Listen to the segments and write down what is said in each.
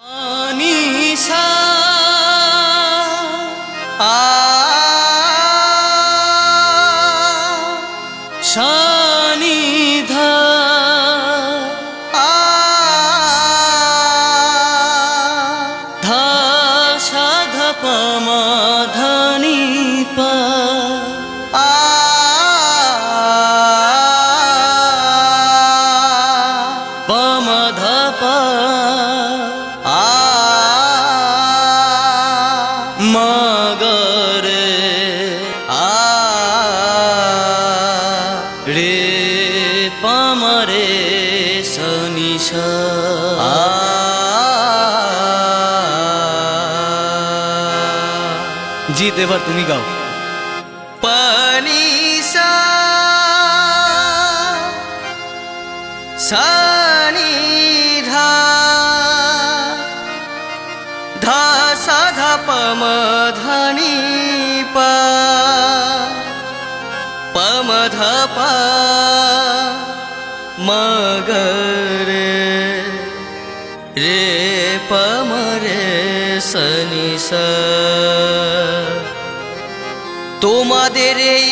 আনিশা শানিধা ধা সাধা পমা ধানি পা পমা ধা পা মগরে রে পামরে সনিশা জিত এবার তুমি গাও পানিসা সানিধা ধা সাধা পম ধানি পা পম ধা পা মগরে রে পম রে সনি সা তোমাদের এই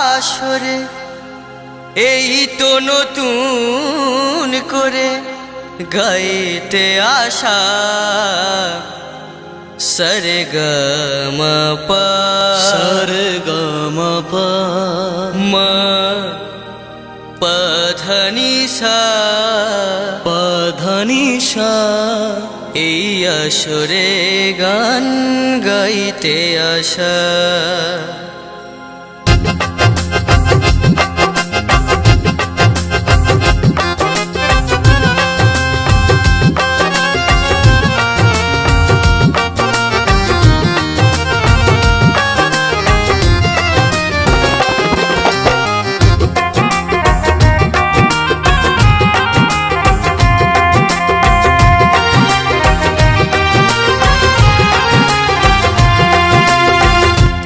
আসরে এই তো নতুন করে গাইতে আসা সরগম পা সরগম পা মা পধনি সা পধনি সা এই আসরে গান গাইতে আসা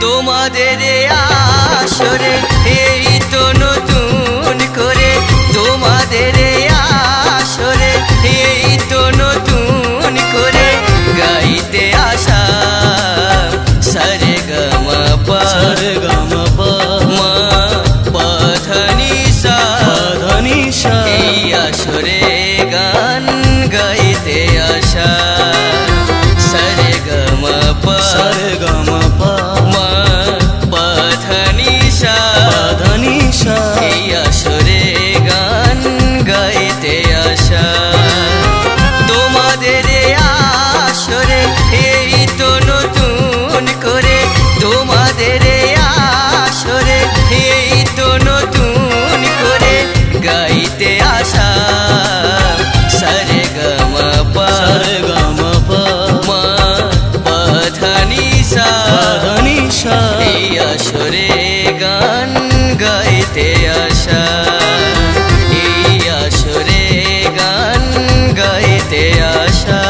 তোমাদের আসরে এই তো নতুন করে তোমাদের আসরে এই তো নতুন করে গাইতে আসা সরগম পা সরগম পা মা পধনি সা পধনি সা এই আসরে গান গাইতে আসা সরগম পা সরগম পা এই আসরে গান গাইতে আসা তোমাদের আসরে এই তো নতুন করে তোমাদের আসরে এই তো নতুন করে গাইতে আসা সরগম পা সরগম পা মা পধনি সা পধনি সা এই আসরে গান গাইতে আসা এই আসরে গান গাইতে আসা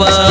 পা